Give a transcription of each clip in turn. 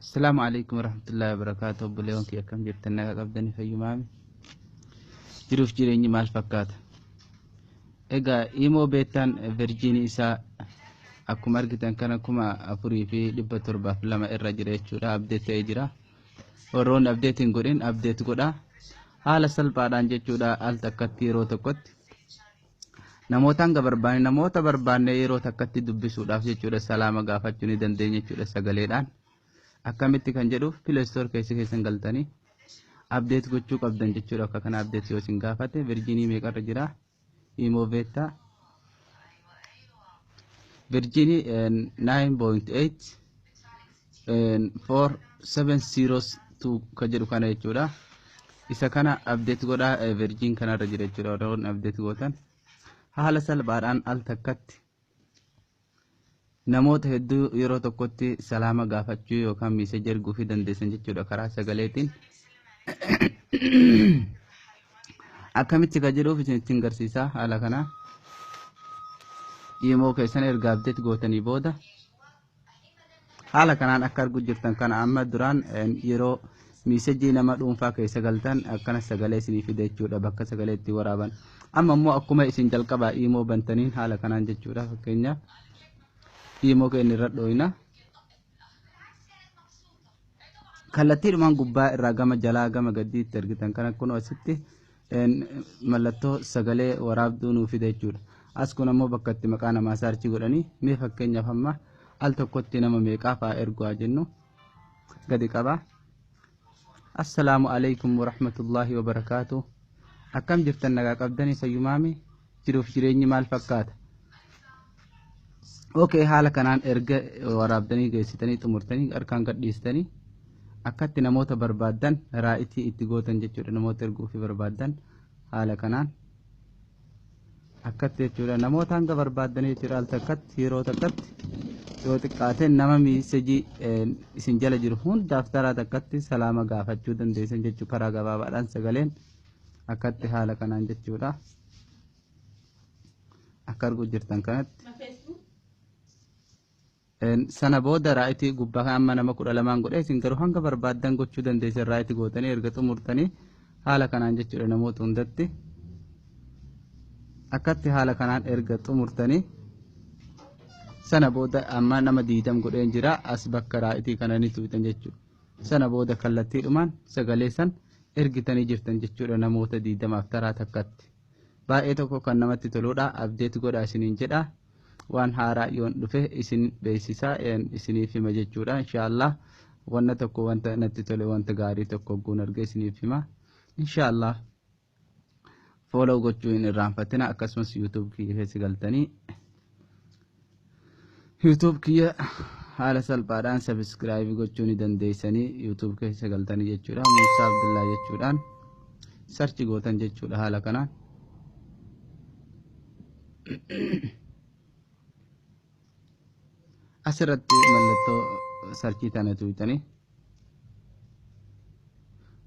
السلام عليكم ورحمة الله وبركاته. بليون كي أكم جبتنا قبضني في يومام جروف جريني مال فكات إجا إيمو بيتان فيرجيني إسا أكو مرقتان كان كما أفوري في لبة تربة لما إرجري شورا أبديت إجرا ورون أبديتين قرين أبديت قدا حالا سلبادان جيشورا ألتكتي رو تكت namoota barbaanne namoota barbaanne yeroo takkatti dubbisuudhaaf jechuudha salaama gaafachuu ni dandeenya jechuudha sagaleedhaan akkamitti kan jedhuuf Play Store keessan galtanii update gochuu qabdan jechuudha akka kana update yoo isin gaafate Virginii meeqarra jira Imoveta Virginii 9.8 4702 kan jedhu kana jechuudha isa kana update godha Virgin kanarra jira jechuudha roon update gootan haala salphaadhaan al takkatti namoota hedduu yeroo tokkotti salaama gaafachuu yookaan message erguu fi dandeessan jechuudha karaa sagaleetiin akkamitti ka jedhuuf isin garsiisaa haala kana imo keessan erga update gootanii booda haala kanaan akka argu jirtan kana amma duraan yeroo message nama dhuunfaa keessa galtan akkana sagalee isinii fide jechuudha bakka sagaleetti waraaban amma immoo akkuma isin jalqaba imo bantaniin haala kanaan jechuudha fakkeenya imo keenya irra dhooyna kallattiidhumaan gubbaa irraa gama jalaa gama gadiitti ergitan kana kun asitti mallattoo sagalee waraabduu nuu fide jechuudha as kun ammoo bakka itti maqaa namaa saarchii godhanii mee fakkeenyaaf amma al tokkotti nama meeqaa fa'aa ergaa jennu gadi qaba assalaamu alaykum warahmatullaahi wabarakaatuh akkam jirtan nagaa qabdanii sayyumaami jiruuf jireenyi maal fakkaata okay haala kanaan erga waraabdanii geessitanii xumurtanii harkaan gadhiistanii akkatti namoota barbaadan raa'itii itti gootan jechuudha namoota erguu fi barbaadan haala kanaan akkatti jechuudha namoota hanga barbaadanii jechuudha al takkatti yeroo takkatti yoo xiqqaateen nama message isin jala jiru hundaaf taraa takkatti salaama gaafachuu dandeessan jechuu karaa gabaabaadhaan sagaleen akkatti haala kanaan jechuudha akka argu jirtan kanatti sana booda raa'itii gubbaa amma nama 12 godhe isin garuu hanga barbaadan gochuu dandeessan raa'itii gootanii erga xumurtanii haala kanaan jechuudha namoota hundatti akkatti haala kanaan erga xumurtanii sana booda amma nama 20 godheen jira as bakka raa'itii kananii tuutan jechuudha sana booda kallattiidhumaan sagalee san ergitanii jirtan jechuudha namoota 20 taraa takkatti baay'ee tokko kan namatti toluudha update godha isiniin jedha waan haaraa yoon dhufe isin beeksisaa isiniif hima jechuudha inshallah wanna tokko wanta natti tole wanta gaarii tokko guun arge isiniif hima inshallah follow gochuu hin irraanfatina akkasumas YouTube kiyya keessa galtanii YouTube kiyya haala salphaadhaan subscribe gochuu ni dandeessanii YouTube keessa galtanii jechuudha Musa Abdullah jechuudhaan search gootan jechuudha haala kanaan asirratti mallattoo searchii tana tuutanii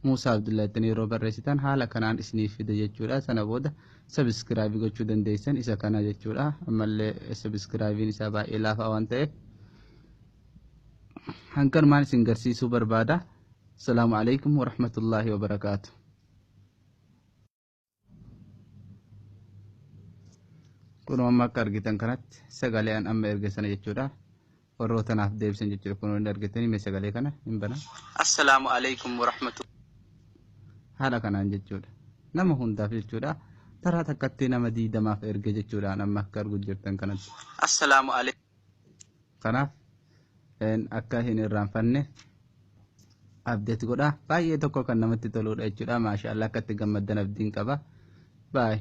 Musa Abdullah ittanii yeroo barreessitan haala kanaan isiniif fida jechuudha sana booda subscribe gochuu dandeessan isa kana jechuudha ammallee subscribein isaa baay'ee laafaa waan ta'eef hankan maan isin garsiisuu barbaada assalamu alaykum warahmatullaahi wabarakaatuh kun amma akka argitan kanatti sagalee an amma ergesana jechuudha warrootanaaf deebisan jechuudha kun hundi argitanii mee sagalee kana hin bana assalamu alaykum warahmatullaahi haala kanaan jechuudha nama hundaaf jechuudha taraa takkatti nama 20 erge jechuudha amma akka argu jirtan kanatti assalamu alaykum kanaaf akka hin irraanfanne update godha baay'ee tokko kan namatti toluudha jechuudha maashaallah akkatti gammaddan abdiin qaba bye